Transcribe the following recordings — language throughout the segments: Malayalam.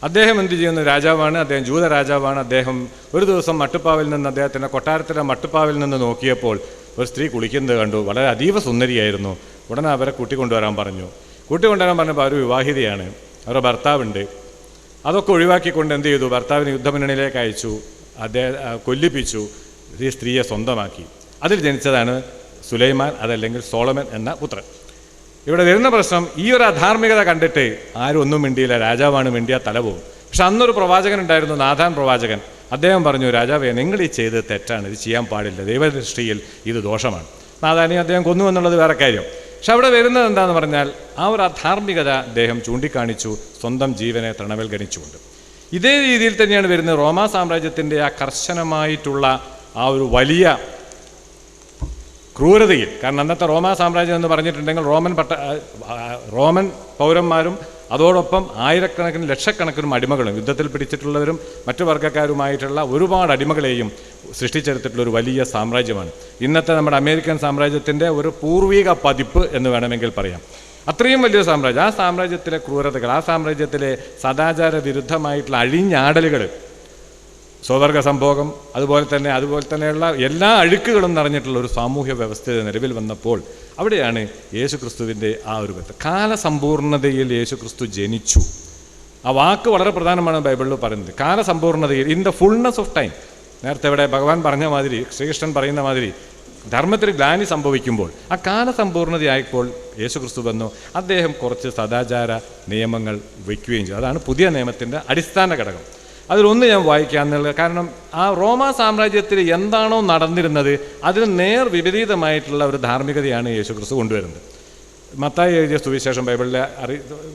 അദ്ദേഹം എന്ത് ചെയ്യുന്നു? രാജാവാണ്, അദ്ദേഹം ജൂത രാജാവാണ്. അദ്ദേഹം ഒരു ദിവസം മട്ടുപ്പാവിൽ നിന്ന്, അദ്ദേഹത്തിൻ്റെ കൊട്ടാരത്തിലെ മട്ടുപ്പാവിൽ നിന്ന് നോക്കിയപ്പോൾ ഒരു സ്ത്രീ കുളിക്കുന്നത് കണ്ടു. വളരെ അതീവ സുന്ദരിയായിരുന്നു. ഉടനെ അവരെ കൂട്ടിക്കൊണ്ടുവരാൻ പറഞ്ഞു. കൂട്ടിക്കൊണ്ടുവരാൻ പറഞ്ഞപ്പോൾ അവർ വിവാഹിതയാണ്, അവരുടെ ഭർത്താവുണ്ട്. അതൊക്കെ ഒഴിവാക്കിക്കൊണ്ട് എന്ത് ചെയ്തു? ഭർത്താവിനെ യുദ്ധമുന്നണിയിലേക്ക് അയച്ചു, അദ്ദേഹം കൊല്ലിപ്പിച്ചു, ഈ സ്ത്രീയെ സ്വന്തമാക്കി. അതിൽ ജനിച്ചതാണ് സുലൈമാൻ, അതല്ലെങ്കിൽ സോളമൻ എന്ന പുത്രൻ. ഇവിടെ വരുന്ന പ്രശ്നം, ഈ ഒരു അധാർമികത കണ്ടിട്ട് ആരും ഒന്നും മിണ്ടിയില്ല. രാജാവാണ്, മിണ്ടിയാൽ തല പോകും. പക്ഷെ അന്നൊരു പ്രവാചകൻ ഉണ്ടായിരുന്നു, നാഥാൻ പ്രവാചകൻ. അദ്ദേഹം പറഞ്ഞു, രാജാവേ, നിങ്ങൾ ഈ ചെയ്തത് തെറ്റാണ്, ഇത് ചെയ്യാൻ പാടില്ല, ദൈവദൃഷ്ടിയിൽ ഇത് ദോഷമാണ്. നാഥാനെ അദ്ദേഹം കൊന്നു എന്നുള്ളത് വേറെ കാര്യം. പക്ഷെ അവിടെ വരുന്നത് എന്താണെന്ന് പറഞ്ഞാൽ, ആ ഒരു അധാർമികത അദ്ദേഹം ചൂണ്ടിക്കാണിച്ചു, സ്വന്തം ജീവനെ തൃണവൽഗണിച്ചുകൊണ്ട്. ഇതേ രീതിയിൽ തന്നെയാണ് വരുന്നത് റോമാ സാമ്രാജ്യത്തിൻ്റെ ആ കർശനമായിട്ടുള്ള ആ ഒരു വലിയ ക്രൂരതയിൽ. കാരണം അന്നത്തെ റോമാ സാമ്രാജ്യം എന്ന് പറഞ്ഞിട്ടുണ്ടെങ്കിൽ റോമൻ പൗരന്മാരും അതോടൊപ്പം ആയിരക്കണക്കിന് ലക്ഷക്കണക്കിനും അടിമകളും, യുദ്ധത്തിൽ പിടിച്ചിട്ടുള്ളവരും മറ്റു വർഗ്ഗക്കാരുമായിട്ടുള്ള ഒരുപാട് അടിമകളെയും സൃഷ്ടിച്ചെടുത്തിട്ടുള്ള ഒരു വലിയ സാമ്രാജ്യമാണ്. ഇന്നത്തെ നമ്മുടെ അമേരിക്കൻ സാമ്രാജ്യത്തിൻ്റെ ഒരു പൂർവിക പതിപ്പ് എന്ന് വേണമെങ്കിൽ പറയാം. അത്രയും വലിയ സാമ്രാജ്യം. ആ സാമ്രാജ്യത്തിലെ ക്രൂരതകൾ, ആ സാമ്രാജ്യത്തിലെ സദാചാര വിരുദ്ധമായിട്ടുള്ള അഴിഞ്ഞാടലുകൾ, സ്വവർഗ സംഭോഗം, അതുപോലെ തന്നെയുള്ള എല്ലാ അഴുക്കുകളും നിറഞ്ഞിട്ടുള്ള ഒരു സാമൂഹ്യ വ്യവസ്ഥ നിലവിൽ വന്നപ്പോൾ അവിടെയാണ് യേശുക്രിസ്തുവിൻ്റെ ആ ഒരു കാലസമ്പൂർണതയിൽ യേശുക്രിസ്തു ജനിച്ചു. ആ വാക്ക് വളരെ പ്രധാനമാണ് ബൈബിളിൽ പറയുന്നത്. കാലസമ്പൂർണതയിൽ, in the fullness of time. നേരത്തെ ഇവിടെ ഭഗവാൻ പറഞ്ഞ മാതിരി, ശ്രീകൃഷ്ണൻ പറയുന്ന മാതിരി, ധർമ്മത്തിൽ ഗ്ലാനി സംഭവിക്കുമ്പോൾ ആ കാലസമ്പൂർണതയായപ്പോൾ യേശുക്രിസ്തു വന്നു. അദ്ദേഹം കുറച്ച് സദാചാര നിയമങ്ങൾ വയ്ക്കുകയും ചെയ്തു. അതാണ് പുതിയ നിയമത്തിൻ്റെ അടിസ്ഥാന ഘടകം. അതിലൊന്ന് ഞാൻ വായിക്കാമെന്നുള്ളത്, കാരണം ആ റോമാ സാമ്രാജ്യത്തിൽ എന്താണോ നടന്നിരുന്നത് അതിന് നേർ വിപരീതമായിട്ടുള്ള ഒരു ധാർമ്മികതയാണ് യേശുക്രിസ്തു കൊണ്ടുവരുന്നത്. മത്തായി എഴുതിയ സുവിശേഷം ബൈബിളിലെ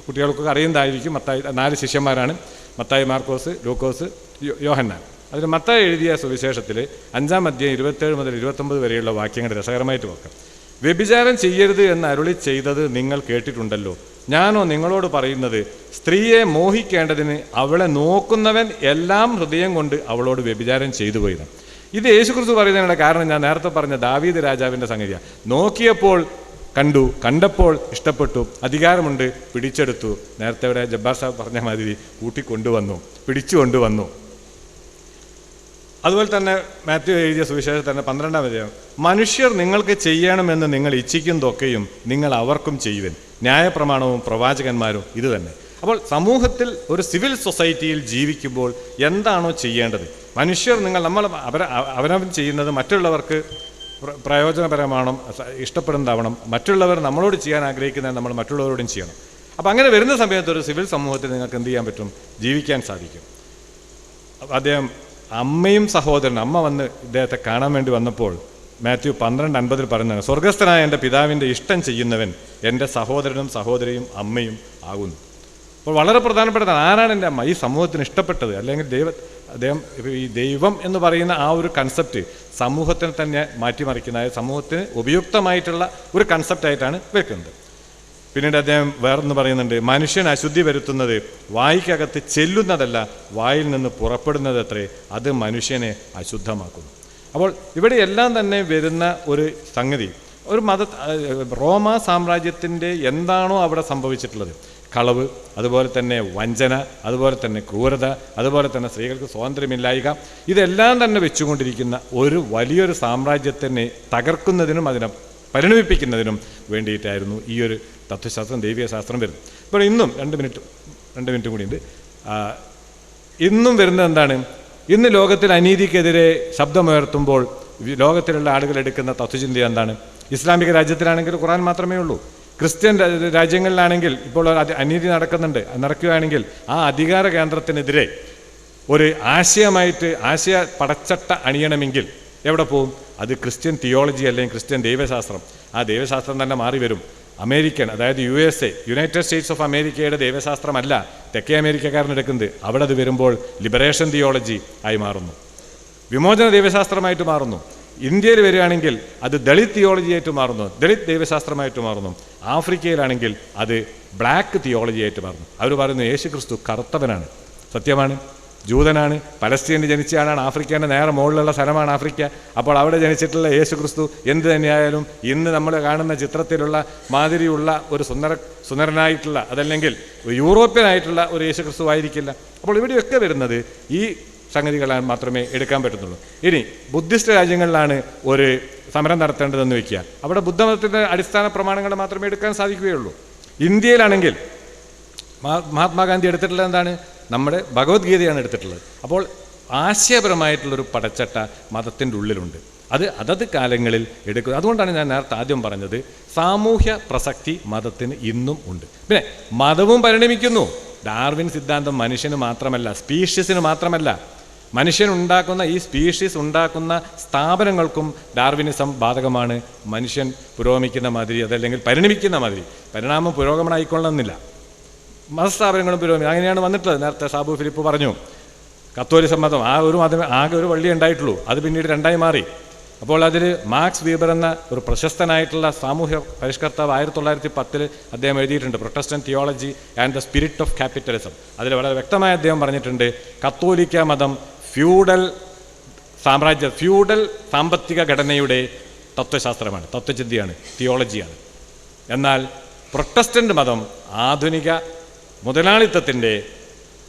കുട്ടികൾക്കൊക്കെ അറിയുന്നതായിരിക്കും. മത്തായി 4 ശിഷ്യന്മാരാണ്, മത്തായി, മാർക്കോസ്, ലൂക്കോസ്, യോഹന്നാൻ. അതിൽ മത്തായി എഴുതിയ സുവിശേഷത്തിൽ 5-ാം അധ്യായം 27 മുതൽ 29 വരെയുള്ള വാക്യങ്ങൾ രസകരമായിട്ട് നോക്കാം. വ്യഭിചാരം ചെയ്യരുത് എന്ന് അരുളി ചെയ്തത് നിങ്ങൾ കേട്ടിട്ടുണ്ടല്ലോ. ഞാനോ നിങ്ങളോട് പറയുന്നത്, സ്ത്രീയെ മോഹിക്കേണ്ടതിന് അവളെ നോക്കുന്നവൻ എല്ലാം ഹൃദയം കൊണ്ട് അവളോട് വ്യഭിചാരം ചെയ്തു പോയതാണ്. ഇത് യേശുക്രിസ്തു പറയുന്നതിനുള്ള കാരണം ഞാൻ നേരത്തെ പറഞ്ഞ ദാവീദ് രാജാവിൻ്റെ സംഗതിയാണ്. നോക്കിയപ്പോൾ കണ്ടു, കണ്ടപ്പോൾ ഇഷ്ടപ്പെട്ടു, അധികാരമുണ്ട്, പിടിച്ചെടുത്തു. നേരത്തെ ഇവിടെ ജബ്ബാർ സാഹിബ് പറഞ്ഞ മാതിരി കൂട്ടിക്കൊണ്ടുവന്നു, പിടിച്ചുകൊണ്ടുവന്നു. അതുപോലെ തന്നെ മാത്യു എഴുതിയ സുവിശേഷത്തിൽ തന്നെ 12-ാം അധ്യായം, മനുഷ്യർ നിങ്ങൾക്ക് ചെയ്യണമെന്ന് നിങ്ങൾ ഇച്ഛിക്കുന്നതൊക്കെയും നിങ്ങൾ അവർക്കും ചെയ്യുവൻ. ന്യായപ്രമാണവും പ്രവാചകന്മാരും ഇത് തന്നെ. അപ്പോൾ സമൂഹത്തിൽ ഒരു സിവിൽ സൊസൈറ്റിയിൽ ജീവിക്കുമ്പോൾ എന്താണോ ചെയ്യേണ്ടത്, മനുഷ്യർ അവനവൻ ചെയ്യുന്നത് മറ്റുള്ളവർക്ക് പ്രയോജനപരമാണോ, ഇഷ്ടപ്പെടുന്നതാവണം. മറ്റുള്ളവർ നമ്മളോട് ചെയ്യാൻ ആഗ്രഹിക്കുന്നത് നമ്മൾ മറ്റുള്ളവരോടും ചെയ്യണം. അപ്പോൾ അങ്ങനെ വരുന്ന സമയത്ത് ഒരു സിവിൽ സമൂഹത്തിൽ നിങ്ങൾക്ക് എന്ത് ചെയ്യാൻ പറ്റും? ജീവിക്കാൻ സാധിക്കും. അദ്ദേഹം അമ്മയും സഹോദരനും, അമ്മ വന്ന് ഇദ്ദേഹത്തെ കാണാൻ വേണ്ടി വന്നപ്പോൾ മാത്യു 12:50 പറയുന്നതാണ്, സ്വർഗസ്ഥനായ എൻ്റെ പിതാവിൻ്റെ ഇഷ്ടം ചെയ്യുന്നവൻ എൻ്റെ സഹോദരനും സഹോദരിയും അമ്മയും ആകുന്നു. അപ്പോൾ വളരെ പ്രധാനപ്പെട്ടതാണ്. ആരാണ് എൻ്റെ അമ്മ? ഈ സമൂഹത്തിന് ഇഷ്ടപ്പെട്ടത്, അല്ലെങ്കിൽ അദ്ദേഹം ഈ ദൈവം എന്ന് പറയുന്ന ആ ഒരു കൺസെപ്റ്റ് സമൂഹത്തിന് തന്നെ മാറ്റിമറിക്കുന്ന, സമൂഹത്തിന് ഉപയുക്തമായിട്ടുള്ള ഒരു കൺസെപ്റ്റായിട്ടാണ് വെക്കുന്നത്. പിന്നീട് അദ്ദേഹം വേറൊന്ന് പറയുന്നുണ്ട്, മനുഷ്യൻ അശുദ്ധി വരുത്തുന്നത് വായ്ക്കകത്ത് ചെല്ലുന്നതല്ല, വായിൽ നിന്ന് പുറപ്പെടുന്നത് അത്രേ, അത് മനുഷ്യനെ അശുദ്ധമാക്കുന്നു. അപ്പോൾ ഇവിടെ എല്ലാം തന്നെ വരുന്ന ഒരു സംഗതി, ഒരു റോമാ സാമ്രാജ്യത്തിൻ്റെ എന്താണോ അവിടെ സംഭവിച്ചിട്ടുള്ളത്, കളവ്, അതുപോലെ തന്നെ വഞ്ചന, അതുപോലെ തന്നെ ക്രൂരത, അതുപോലെ തന്നെ സ്ത്രീകൾക്ക് സ്വാതന്ത്ര്യമില്ലായ്ക, ഇതെല്ലാം തന്നെ വെച്ചുകൊണ്ടിരിക്കുന്ന ഒരു വലിയൊരു സാമ്രാജ്യത്തിനെ തകർക്കുന്നതിനും അതിനെ പരിണമിപ്പിക്കുന്നതിനും വേണ്ടിയിട്ടായിരുന്നു ഈ ഒരു തത്വശാസ്ത്രം, ദൈവിക ശാസ്ത്രം വരുന്നത്. ഇപ്പോൾ ഇന്നും 2 മിനിറ്റ് കൂടിയുണ്ട്. ഇന്നും വരുന്നത് എന്താണ്? ഇന്ന് ലോകത്തിൽ അനീതിക്കെതിരെ ശബ്ദമുയർത്തുമ്പോൾ ലോകത്തിലുള്ള ആളുകൾ എടുക്കുന്ന തത്വചിന്ത എന്താണ്? ഇസ്ലാമിക രാജ്യത്തിലാണെങ്കിൽ ഖുർആൻ മാത്രമേ ഉള്ളൂ. ക്രിസ്ത്യൻ രാജ്യങ്ങളിലാണെങ്കിൽ ഇപ്പോൾ അനീതി നടക്കുകയാണെങ്കിൽ ആ അധികാര കേന്ദ്രത്തിനെതിരെ ഒരു ആശയ പടച്ചട്ട അണിയണമെങ്കിൽ എവിടെ പോകും? അത് ക്രിസ്ത്യൻ തിയോളജി അല്ലെങ്കിൽ ക്രിസ്ത്യൻ ദൈവശാസ്ത്രം. ആ ദൈവശാസ്ത്രം തന്നെ മാറി വരും. അമേരിക്കൻ, അതായത് USA, യുണൈറ്റഡ് സ്റ്റേറ്റ്സ് ഓഫ് അമേരിക്കയുടെ ദൈവശാസ്ത്രമല്ല തെക്കേ അമേരിക്കക്കാരനെടുക്കുന്നത്. അവിടെ അത് വരുമ്പോൾ ലിബറേഷൻ തിയോളജി ആയി മാറുന്നു, വിമോചന ദൈവശാസ്ത്രമായിട്ട് മാറുന്നു. ഇന്ത്യയിൽ വരികയാണെങ്കിൽ അത് ദളിത് തിയോളജിയായിട്ട് മാറുന്നു, ദളിത് ദൈവശാസ്ത്രമായിട്ട് മാറുന്നു. ആഫ്രിക്കയിലാണെങ്കിൽ അത് ബ്ലാക്ക് തിയോളജിയായിട്ട് മാറുന്നു. അവർ പറയുന്നു യേശുക്രിസ്തു കറുത്തവനാണ്. സത്യമാണ്, ജൂതനാണ്, പലസ്തീനിൽ ജനിച്ച ആളാണ്. ആഫ്രിക്കേൻ്റെ നേരെ മുകളിലുള്ള സ്ഥലമാണ് ആഫ്രിക്ക. അപ്പോൾ അവിടെ ജനിച്ചിട്ടുള്ള യേശുക്രിസ്തു എന്ത് തന്നെയായാലും ഇന്ന് നമ്മൾ കാണുന്ന ചിത്രത്തിലുള്ള മാതിരിയുള്ള ഒരു സുന്ദരനായിട്ടുള്ള, അതല്ലെങ്കിൽ യൂറോപ്യനായിട്ടുള്ള ഒരു യേശുക്രിസ്തു ആയിരിക്കില്ല. അപ്പോൾ ഇവിടെയൊക്കെ വരുന്നത് ഈ സംഗതികളാണ് മാത്രമേ എടുക്കാൻ പറ്റുന്നുള്ളൂ. ഇനി ബുദ്ധിസ്റ്റ് രാജ്യങ്ങളിലാണ് ഒരു സമരം നടത്തേണ്ടതെന്ന് വയ്ക്കുക, അവിടെ ബുദ്ധമതത്തിൻ്റെ അടിസ്ഥാന പ്രമാണങ്ങൾ മാത്രമേ എടുക്കാൻ സാധിക്കുകയുള്ളൂ. ഇന്ത്യയിലാണെങ്കിൽ മഹാത്മാഗാന്ധി എടുത്തിട്ടുള്ളത് എന്താണ്? നമ്മുടെ ഭഗവത്ഗീതയാണ് എടുത്തിട്ടുള്ളത്. അപ്പോൾ ആശയപരമായിട്ടുള്ളൊരു പടച്ചട്ട മതത്തിൻ്റെ ഉള്ളിലുണ്ട്. അത് അതത് കാലങ്ങളിൽ എടുക്കുക. അതുകൊണ്ടാണ് ഞാൻ നേരത്തെ ആദ്യം പറഞ്ഞത്, സാമൂഹ്യ പ്രസക്തി മതത്തിന് ഇന്നും ഉണ്ട്. പിന്നെ മതവും പരിണമിക്കുന്നു. ഡാർവിൻ സിദ്ധാന്തം മനുഷ്യന് മാത്രമല്ല, സ്പീഷീസിന് മാത്രമല്ല, മനുഷ്യനുണ്ടാക്കുന്ന ഈ സ്പീഷീസ് ഉണ്ടാക്കുന്ന സ്ഥാപനങ്ങൾക്കും ഡാർവിനിസം ബാധകമാണ്. മനുഷ്യൻ പുരോഗമിക്കുന്ന മാതിരി, അതല്ലെങ്കിൽ പരിണമിക്കുന്ന മാതിരി, പരിണാമം പുരോഗമനമായിക്കൊള്ളണമെന്നില്ല, മതസ്ഥാപനങ്ങളും പുരോഗമനം അങ്ങനെയാണ് വന്നിട്ടുള്ളത്. നേരത്തെ സാബു ഫിലിപ്പ് പറഞ്ഞു, കത്തോലിസം മതം ആ ഒരു മതം ആകെ ഒരു വള്ളി ഉണ്ടായിട്ടുള്ളൂ, അത് പിന്നീട് രണ്ടായി മാറി. അപ്പോൾ അതിൽ മാർക്സ് വീബർ എന്ന ഒരു പ്രശസ്തനായിട്ടുള്ള സാമൂഹ്യ പരിഷ്കർത്താവ് 1910 അദ്ദേഹം എഴുതിയിട്ടുണ്ട്, Protestant theology and the spirit of capitalism. അതിൽ വളരെ വ്യക്തമായി അദ്ദേഹം പറഞ്ഞിട്ടുണ്ട്, കത്തോലിക്ക മതം ഫ്യൂഡൽ സാമ്പത്തിക ഘടനയുടെ തത്വശാസ്ത്രമാണ്, തത്വചിന്തയാണ്, തിയോളജിയാണ്. എന്നാൽ പ്രൊട്ടസ്റ്റന്റ് മതം ആധുനിക മുതലാളിത്തത്തിൻ്റെ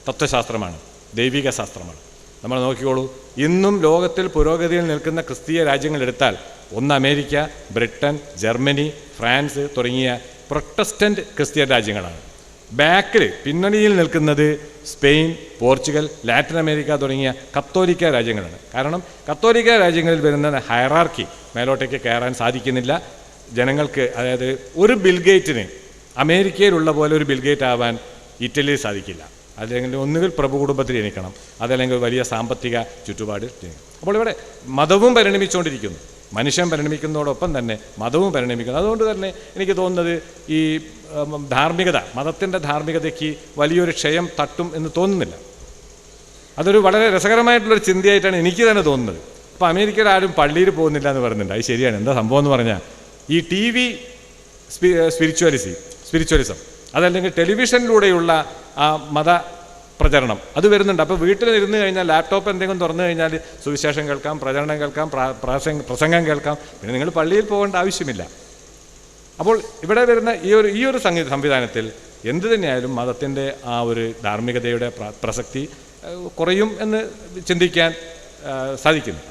തത്വശാസ്ത്രമാണ്, ദൈവിക ശാസ്ത്രമാണ്. നമ്മൾ നോക്കിക്കോളൂ, ഇന്നും ലോകത്തിൽ പുരോഗതിയിൽ നിൽക്കുന്ന ക്രിസ്തീയ രാജ്യങ്ങൾ എടുത്താൽ ഒന്ന് അമേരിക്ക, ബ്രിട്ടൻ, ജർമ്മനി, ഫ്രാൻസ് തുടങ്ങിയ പ്രൊട്ടസ്റ്റന്റ് ക്രിസ്ത്യൻ രാജ്യങ്ങളാണ്. ബാക്കിൽ പിന്നണിയിൽ നിൽക്കുന്നത് സ്പെയിൻ, പോർച്ചുഗൽ, ലാറ്റിൻ അമേരിക്ക തുടങ്ങിയ കത്തോലിക്ക രാജ്യങ്ങളാണ്. കാരണം കത്തോലിക്ക രാജ്യങ്ങളിൽ വരുന്ന ഹയറാർക്കി മേലോട്ടേക്ക് കയറാൻ സാധിക്കുന്നില്ല ജനങ്ങൾക്ക്. അതായത് ഒരു ബിൽഗേറ്റിന് അമേരിക്കയിലുള്ള പോലെ ഒരു ബിൽഗേറ്റ് ആവാൻ ഇറ്റലിയിൽ സാധിക്കില്ല. അല്ലെങ്കിൽ ഒന്നുകിൽ പ്രഭു കുടുംബത്തിൽ ജനിക്കണം, അതല്ലെങ്കിൽ വലിയ സാമ്പത്തിക ചുറ്റുപാട് ജനിക്കണം. അപ്പോൾ ഇവിടെ മതവും പരിണമിച്ചുകൊണ്ടിരിക്കുന്നു, മനുഷ്യൻ പരിണമിക്കുന്നതോടൊപ്പം തന്നെ മതവും പരിണമിക്കുന്നു. അതുകൊണ്ട് തന്നെ എനിക്ക് തോന്നുന്നത് ഈ ധാർമ്മികത, മതത്തിൻ്റെ ധാർമ്മികതയ്ക്ക് വലിയൊരു ക്ഷയം തട്ടും എന്ന് തോന്നുന്നില്ല. അതൊരു വളരെ രസകരമായിട്ടുള്ളൊരു ചിന്തയായിട്ടാണ് എനിക്ക് തന്നെ തോന്നുന്നത്. അപ്പോൾ അമേരിക്കയിൽ ആരും പള്ളിയിൽ പോകുന്നില്ല എന്ന് പറയുന്നുണ്ട്, അത് ശരിയാണ്. എന്താ സംഭവം എന്ന് പറഞ്ഞാൽ, ഈ ടി വി സ്പിരിച്വലിസം അതല്ലെങ്കിൽ ടെലിവിഷനിലൂടെയുള്ള ആ മത പ്രചരണം അത് വരുന്നുണ്ട്. അപ്പോൾ വീട്ടിൽ ഇരുന്ന് കഴിഞ്ഞാൽ ലാപ്ടോപ്പ് എന്തെങ്കിലും തുറന്നു കഴിഞ്ഞാൽ സുവിശേഷം കേൾക്കാം, പ്രചരണം കേൾക്കാം, പ്രസംഗം കേൾക്കാം. പിന്നെ നിങ്ങൾ പള്ളിയിൽ പോകേണ്ട ആവശ്യമില്ല. അപ്പോൾ ഇവിടെ വരുന്ന ഈ ഒരു സംവിധാനത്തിൽ എന്തു തന്നെയായാലും മതത്തിൻ്റെ ആ ഒരു ധാർമ്മികതയുടെ പ്രസക്തി കുറയും എന്ന് ചിന്തിക്കാൻ സാധിക്കുന്നു.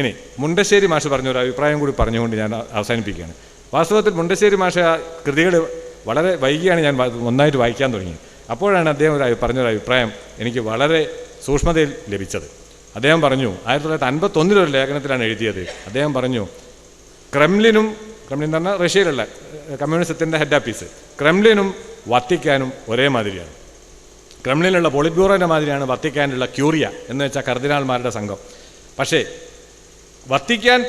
ഇനി മുണ്ടശ്ശേരി മാഷ് പറഞ്ഞൊരു അഭിപ്രായം കൂടി പറഞ്ഞുകൊണ്ട് ഞാൻ അവസാനിപ്പിക്കുകയാണ്. വാസ്തവത്തിൽ മുണ്ടശ്ശേരി മാഷ കൃതികൾ വളരെ വൈകിയാണ് ഞാൻ ഒന്നായിട്ട് വായിക്കാൻ തുടങ്ങി. അപ്പോഴാണ് അദ്ദേഹം പറഞ്ഞൊരു അഭിപ്രായം എനിക്ക് വളരെ സൂക്ഷ്മതയിൽ ലഭിച്ചത്. അദ്ദേഹം പറഞ്ഞു, 1951 ലേഖനത്തിലാണ് എഴുതിയത്. അദ്ദേഹം പറഞ്ഞു, ക്രെംലിൻ എന്ന് പറഞ്ഞാൽ റഷ്യയിലുള്ള കമ്മ്യൂണിസത്തിൻ്റെ ഹെഡ് ഓഫീസ്, ക്രെംലിനും വത്തിക്കാനും ഒരേ മാതിരിയാണ്. ക്രെംലിനുള്ള പോളിറ്റ് ബ്യൂറോൻ്റെ മാതിരിയാണ് വത്തിക്കാനുള്ള ക്യൂറിയ എന്ന് വെച്ചാൽ കർദിനാൾമാരുടെ സംഘം. പക്ഷേ വത്തിക്കാൻ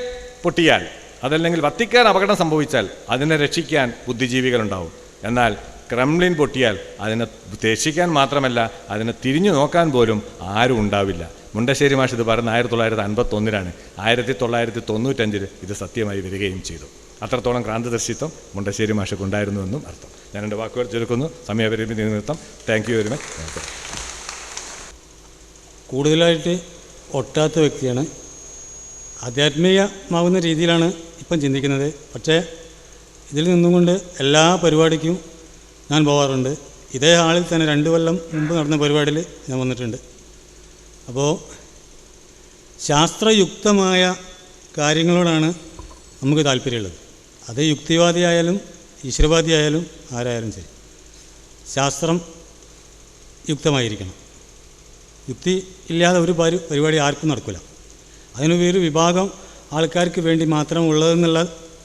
പൊട്ടിയാൽ, അതല്ലെങ്കിൽ വത്തിക്കാൻ അപകടം സംഭവിച്ചാൽ അതിനെ രക്ഷിക്കാൻ ബുദ്ധിജീവികളുണ്ടാവും. എന്നാൽ ക്രെംലിൻ പൊട്ടിയാൽ അതിനെ രക്ഷിക്കാൻ മാത്രമല്ല, അതിനെ തിരിഞ്ഞു നോക്കാൻ പോലും ആരും ഉണ്ടാവില്ല. മുണ്ടശ്ശേരി മാഷ് ഇത് പറഞ്ഞ 1951 1995 ഇത് സത്യമായി വരികയും ചെയ്തു. അത്രത്തോളം ക്രാന്തദർശിത്വം മുണ്ടശ്ശേരി മാഷക്കുണ്ടായിരുന്നുവെന്നും അർത്ഥം. ഞാൻ എൻ്റെ വാക്കുകൾ ചുരുക്കുന്നു, സമയപരിമിതി നിമിത്തം. Thank you very much. കൂടുതലായിട്ട് ഒട്ടാത്ത വ്യക്തിയാണ്, ആധ്യാത്മികമാവുന്ന രീതിയിലാണ് ഇപ്പം ചിന്തിക്കുന്നത്. പക്ഷേ ഇതിൽ നിന്നും കൊണ്ട് എല്ലാ പരിപാടിക്കും ഞാൻ പോകാറുണ്ട്. ഇതേ ഹാളിൽ തന്നെ 2 കൊല്ലം മുമ്പ് നടന്ന പരിപാടിയിൽ ഞാൻ വന്നിട്ടുണ്ട്. അപ്പോൾ ശാസ്ത്രയുക്തമായ കാര്യങ്ങളോടാണ് നമുക്ക് താല്പര്യമുള്ളത്. അത് യുക്തിവാദിയായാലും ഈശ്വരവാദിയായാലും ആരായാലും ശരി, ശാസ്ത്രം യുക്തമായിരിക്കണം. യുക്തി ഇല്ലാതെ ഒരു പരിപാടി ആർക്കും നടക്കില്ല. അതിനൊരു വിഭാഗം ആൾക്കാർക്ക് വേണ്ടി മാത്രം ഉള്ളതെന്നുള്ള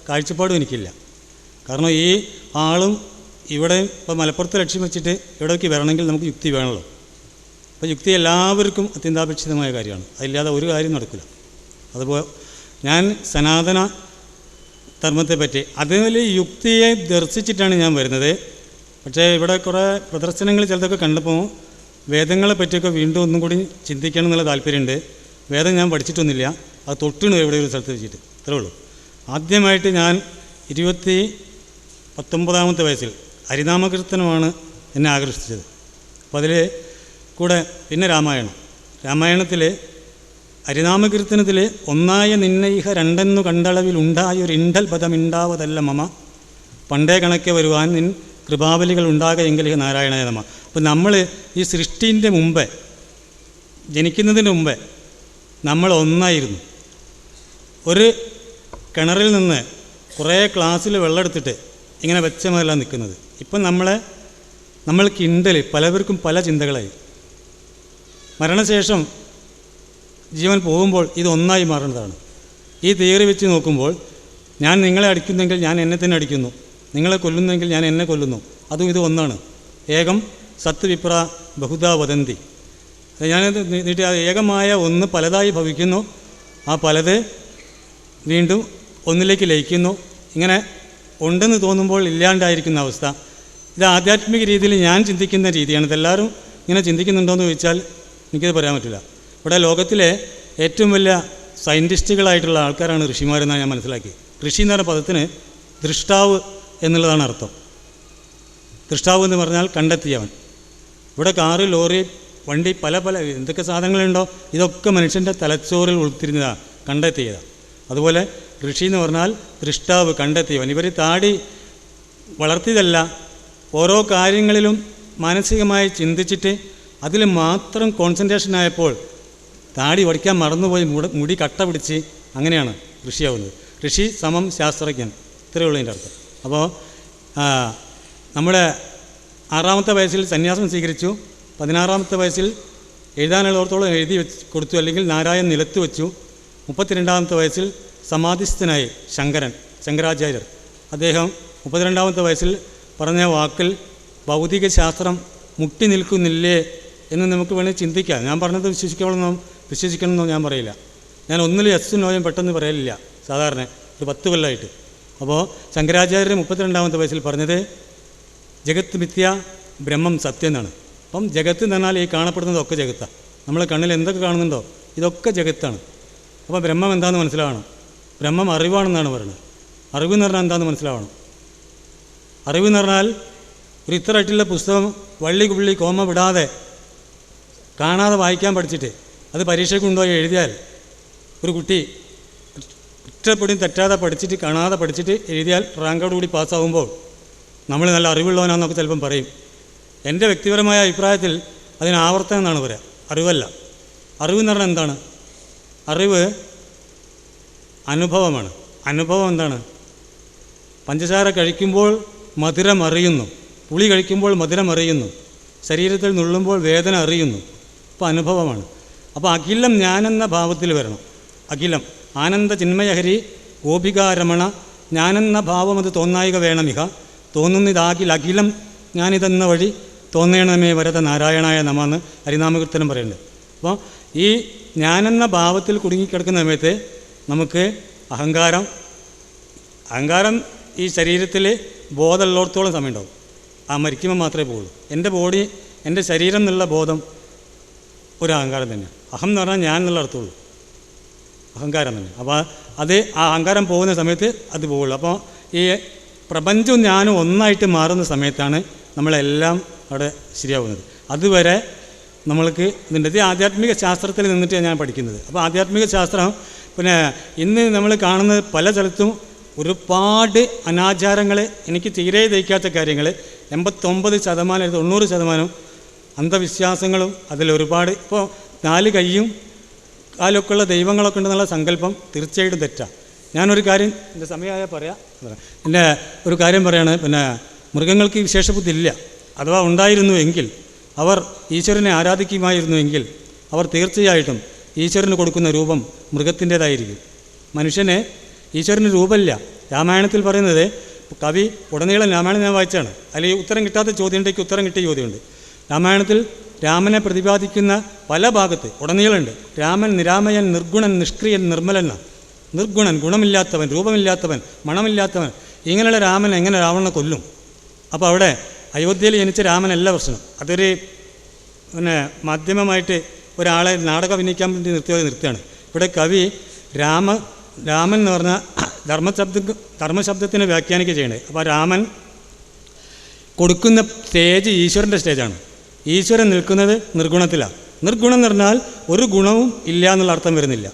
കാഴ്ചപ്പാടും എനിക്കില്ല. കാരണം ഈ ആളും ഇവിടെ ഇപ്പോൾ മലപ്പുറത്ത് ലക്ഷ്യം വെച്ചിട്ട് ഇവിടേക്ക് വരണമെങ്കിൽ നമുക്ക് യുക്തി വേണമല്ലോ. അപ്പോൾ യുക്തി എല്ലാവർക്കും അത്യന്താപേക്ഷിതമായ കാര്യമാണ്, അതില്ലാതെ ഒരു കാര്യം നടക്കില്ല. അതുപോലെ ഞാൻ സനാതന ധർമ്മത്തെപ്പറ്റി അതിൽ യുക്തിയെ ദർശിച്ചിട്ടാണ് ഞാൻ വരുന്നത്. പക്ഷേ ഇവിടെ കുറേ പ്രദർശനങ്ങൾ ചിലതൊക്കെ കണ്ടപ്പോൾ വേദങ്ങളെ പറ്റിയൊക്കെ വീണ്ടും ഒന്നും കൂടി ചിന്തിക്കണം എന്നുള്ള താല്പര്യമുണ്ട്. വേദം ഞാൻ പഠിച്ചിട്ടൊന്നുമില്ല, അത് തൊട്ടിണ് എവിടെ ഒരു സ്ഥലത്ത് വെച്ചിട്ട്, അത്രേ ഉള്ളൂ. ആദ്യമായിട്ട് ഞാൻ 19 വയസ്സിൽ ഹരിനാമകീർത്തനമാണ് എന്നെ ആകർഷിച്ചത്. അപ്പോൾ അതിൽ കൂടെ പിന്നെ രാമായണത്തിൽ ഹരിനാമകീർത്തനത്തിൽ ഒന്നായ നിന്നയിഹ രണ്ടെന്നു കണ്ടളവിൽ ഉണ്ടായൊരു ഇണ്ടൽ പദമുണ്ടാവതല്ല മമ പണ്ടേ കണക്കെ വരുവാൻ നിൻ കൃപാവലികൾ ഉണ്ടാകുമെങ്കിൽ നാരായണായ നമഃ. അപ്പോൾ നമ്മൾ ഈ സൃഷ്ടിൻ്റെ മുമ്പേ, ജനിക്കുന്നതിന് മുമ്പേ നമ്മൾ ഒന്നായിരുന്നു. ഒരു കിണറിൽ നിന്ന് കുറേ ഗ്ലാസ്സിൽ വെള്ളം എടുത്തിട്ട് ഇങ്ങനെ വെച്ച മുതലാണ് നിൽക്കുന്നത്. ഇപ്പം നമ്മൾ കിണ്ടൽ പലവർക്കും പല ചിന്തകളായി. മരണശേഷം ജീവൻ പോകുമ്പോൾ ഇതൊന്നായി മാറുന്നതാണ്. ഈ തിയറി വെച്ച് നോക്കുമ്പോൾ ഞാൻ നിങ്ങളെ അടിക്കുന്നെങ്കിൽ ഞാൻ എന്നെ തന്നെ അടിക്കുന്നു, നിങ്ങളെ കൊല്ലുന്നെങ്കിൽ ഞാൻ എന്നെ കൊല്ലുന്നു, അതും ഇത് ഒന്നാണ്. ഏകം സത്ത് വിപ്ര ബഹുധാ വദന്തി. ഞാനത് നീട്ടി ആ ഏകമായ ഒന്ന് പലതായി ഭവിക്കുന്നു, ആ പലത് വീണ്ടും ഒന്നിലേക്ക് ലയിക്കുന്നു. ഇങ്ങനെ ഉണ്ടെന്ന് തോന്നുമ്പോൾ ഇല്ലാണ്ടായിരിക്കുന്ന അവസ്ഥ. ഇത് ആധ്യാത്മിക രീതിയിൽ ഞാൻ ചിന്തിക്കുന്ന രീതിയാണ്. ഇതെല്ലാവരും ഇങ്ങനെ ചിന്തിക്കുന്നുണ്ടോയെന്ന് ചോദിച്ചാൽ എനിക്കത് പറയാൻ പറ്റില്ല. ഇവിടെ ലോകത്തിലെ ഏറ്റവും വലിയ സയൻറ്റിസ്റ്റുകളായിട്ടുള്ള ആൾക്കാരാണ് ഋഷിമാരെന്നാണ് ഞാൻ മനസ്സിലാക്കി. ഋഷി എന്ന് പറഞ്ഞ പദത്തിന് ദൃഷ്ടാവ് എന്നുള്ളതാണ് അർത്ഥം. ദൃഷ്ടാവ് എന്ന് പറഞ്ഞാൽ കണ്ടെത്തിയവൻ. ഇവിടെ കാറ്, ലോറി, വണ്ടി, പല എന്തൊക്കെ സാധനങ്ങളുണ്ടോ ഇതൊക്കെ മനുഷ്യൻ്റെ തലച്ചോറിൽ ഉൾത്തിരിഞ്ഞതാണ്, കണ്ടെത്തിയതാണ്. അതുപോലെ ഋഷി എന്ന് പറഞ്ഞാൽ ദൃഷ്ടാവ്, കണ്ടെത്തിയവൻ. ഇവർ താടി വളർത്തിയതല്ല, ഓരോ കാര്യങ്ങളിലും മാനസികമായി ചിന്തിച്ചിട്ട് അതിൽ മാത്രം കോൺസെൻട്രേഷൻ ആയപ്പോൾ താടി വടിക്കാൻ മറന്നുപോയി മുടി കട്ട പിടിച്ച് അങ്ങനെയാണ് ഋഷിയാവുന്നത്. ഋഷി സമം ശാസ്ത്രജ്ഞൻ, ഇത്രയേ ഉള്ളൂ അതിൻ്റെ അർത്ഥം. അപ്പോൾ നമ്മുടെ 6-ാമത്തെ വയസ്സിൽ സന്യാസം സ്വീകരിച്ചു, 16-ാമത്തെ വയസ്സിൽ എഴുതാനുള്ളവർത്തോളം എഴുതി കൊടുത്തു, അല്ലെങ്കിൽ നാരായൺ നിലത്ത് വെച്ചു. 32-ാമത്തെ വയസ്സിൽ സമാധിസ്ഥനായി ശങ്കരാചാര്യർ. അദ്ദേഹം 32-ാമത്തെ വയസ്സിൽ പറഞ്ഞ വാക്കിൽ ഭൗതിക ശാസ്ത്രം മുട്ടി നിൽക്കുന്നില്ലേ എന്ന് നമുക്ക് വേണമെങ്കിൽ ചിന്തിക്കാം. ഞാൻ പറഞ്ഞത് വിശ്വസിക്കണമെന്നോ ഞാൻ പറയില്ല. ഞാൻ ഒന്നിലും യെസ്സും നോയും പെട്ടെന്ന് പറയലില്ല സാധാരണ, ഒരു 10 കൊല്ലമായിട്ട്. അപ്പോൾ ശങ്കരാചാര്യർ 32-ാമത്തെ വയസ്സിൽ പറഞ്ഞത് ജഗത്ത് മിഥ്യ, ബ്രഹ്മം സത്യം എന്നാണ്. അപ്പം ജഗത്ത് എന്ന് പറഞ്ഞാൽ ഈ കാണപ്പെടുന്നതൊക്കെ ജഗത്താണ്. നമ്മളെ കണ്ണിൽ എന്തൊക്കെ കാണുന്നുണ്ടോ ഇതൊക്കെ ജഗത്താണ്. അപ്പോൾ ബ്രഹ്മം എന്താണെന്ന് മനസ്സിലാവണം. ബ്രഹ്മം അറിവാണെന്നാണ് പറയുന്നത്. അറിവ് എന്ന് പറഞ്ഞാൽ എന്താണെന്ന് മനസ്സിലാവണം. അറിവ് എന്ന് പറഞ്ഞാൽ ഒരു ഇത്രമായിട്ടുള്ള പുസ്തകം വള്ളി പുള്ളി കോമ വിടാതെ കാണാതെ വായിക്കാൻ പഠിച്ചിട്ട് അത് പരീക്ഷയ്ക്ക് കൊണ്ടുപോയി എഴുതിയാൽ, ഒരു കുട്ടി ഒറ്റപ്പൊടിയും തെറ്റാതെ പഠിച്ചിട്ട് കാണാതെ പഠിച്ചിട്ട് എഴുതിയാൽ റാങ്കോടുകൂടി പാസ്സാകുമ്പോൾ നമ്മൾ നല്ല അറിവുള്ളവനാണെന്നൊക്കെ ചിലപ്പം പറയും. എൻ്റെ വ്യക്തിപരമായ അഭിപ്രായത്തിൽ അതിന് ആവർത്തനം എന്നാണ് പറയുക, അറിവല്ല. അറിവ് എന്ന് പറഞ്ഞാൽ എന്താണ്? അറിവ് അനുഭവമാണ്. അനുഭവം എന്താണ്? പഞ്ചസാര കഴിക്കുമ്പോൾ മധുരം അറിയുന്നു, പുളി കഴിക്കുമ്പോൾ മധുരം അറിയുന്നു, ശരീരത്തിൽ നുള്ളുമ്പോൾ വേദന അറിയുന്നു. അപ്പോൾ അനുഭവമാണ്. അപ്പോൾ അഖിലം ഞാനെന്ന ഭാവത്തിൽ വരണം. അഖിലം ആനന്ദ ചിന്മയഹരി ഗോപികാരമണ ഞാനെന്ന ഭാവം അത് തോന്നായിക വേണമിഹ തോന്നുന്നിതാകിൽ അഖിലം ഞാനിതെന്ന വഴി തോന്നേണമേ വരത നാരായണായ നമെന്ന് ഹരിനാമകീർത്തനം പറയുന്നുണ്ട്. അപ്പോൾ ഈ ഞാനെന്ന ഭാവത്തിൽ കുടുങ്ങിക്കിടക്കുന്ന സമയത്ത് നമുക്ക് അഹങ്കാരം ഈ ശരീരത്തിൽ ബോധമുള്ളിടത്തോളം സമയം ഉണ്ടാവും. ആ മരിക്കുമ്പോൾ മാത്രമേ പോകുള്ളൂ. എൻ്റെ ബോഡി, എൻ്റെ ശരീരം എന്നുള്ള ബോധം ഒരു അഹങ്കാരം തന്നെയാണ്. അഹം എന്ന് പറഞ്ഞാൽ ഞാൻ എന്നുള്ള അർത്ഥമുള്ളൂ, അഹങ്കാരം തന്നെ. അപ്പോൾ അത് ആ അഹങ്കാരം പോകുന്ന സമയത്ത് അത് പോകുള്ളൂ. അപ്പോൾ ഈ പ്രപഞ്ചവും ഞാനും ഒന്നായിട്ട് മാറുന്ന സമയത്താണ് നമ്മളെല്ലാം അവിടെ ശരിയാവുന്നത്. അതുവരെ നമ്മൾക്ക് ഇതിൻ്റെ ആധ്യാത്മിക ശാസ്ത്രത്തിൽ നിന്നിട്ട് ഞാൻ പഠിക്കുന്നത്. അപ്പോൾ ആധ്യാത്മിക ശാസ്ത്രം പിന്നെ ഇന്ന് നമ്മൾ കാണുന്നത് പല സ്ഥലത്തും ഒരുപാട് അനാചാരങ്ങൾ, എനിക്ക് തീരെ ദഹിക്കാത്ത കാര്യങ്ങൾ, 89% 90% അന്ധവിശ്വാസങ്ങളും അതിലൊരുപാട്. ഇപ്പോൾ 4 കൈയും കാലൊക്കെ ഉള്ള ദൈവങ്ങളൊക്കെ ഉണ്ടെന്നുള്ള സങ്കല്പം തീർച്ചയായിട്ടും തെറ്റാണ്. ഞാനൊരു കാര്യം, എൻ്റെ സമയമായ പറയാം, എൻ്റെ ഒരു കാര്യം പറയാണ്. പിന്നെ മൃഗങ്ങൾക്ക് വിശേഷബുദ്ധി ഇല്ല, അഥവാ ഉണ്ടായിരുന്നുവെങ്കിൽ അവർ ഈശ്വരനെ ആരാധിക്കുമായിരുന്നുവെങ്കിൽ അവർ തീർച്ചയായിട്ടും ഈശ്വരന് കൊടുക്കുന്ന രൂപം മൃഗത്തിൻ്റേതായിരിക്കും. മനുഷ്യന് ഈശ്വരന് രൂപമില്ല. രാമായണത്തിൽ പറയുന്നത്, കവി ഉടനീളം രാമായണം ഞാൻ വായിച്ചാണ്, അല്ലെങ്കിൽ ഉത്തരം കിട്ടാത്ത ചോദ്യമുണ്ടെങ്കിൽ ഉത്തരം കിട്ടിയ ചോദ്യമുണ്ട്. രാമായണത്തിൽ രാമനെ പ്രതിപാദിക്കുന്ന പല ഭാഗത്ത് ഉടനീളമുണ്ട്. രാമൻ നിരാമയൻ, നിർഗുണൻ, നിഷ്ക്രിയൻ, നിർമ്മലൻ. നിർഗുണൻ, ഗുണമില്ലാത്തവൻ, രൂപമില്ലാത്തവൻ, മണമില്ലാത്തവൻ, ഇങ്ങനെയുള്ള രാമൻ എങ്ങനെ രാവണനെ കൊല്ലും? അപ്പോൾ അവിടെ അയോധ്യയിൽ ജനിച്ച രാമനല്ല പ്രശ്നം. അതൊരു പിന്നെ മാധ്യമമായിട്ട് ഒരാളെ നാടകം അഭിനയിക്കാൻ വേണ്ടി നിർത്തുകയാണ്. ഇവിടെ കവി രാമൻ എന്ന് പറഞ്ഞാൽ ധർമ്മശബ്ദത്തിനെ വ്യാഖ്യാനിക്കുക ചെയ്യണേ. അപ്പോൾ രാമൻ കൊടുക്കുന്ന സ്റ്റേജ് ഈശ്വരൻ്റെ സ്റ്റേജാണ്. ഈശ്വരൻ നിൽക്കുന്നത് നിർഗുണത്തിലാണ്. നിർഗുണം എന്ന് പറഞ്ഞാൽ ഒരു ഗുണവും ഇല്ല എന്നുള്ള അർത്ഥം വരുന്നില്ല.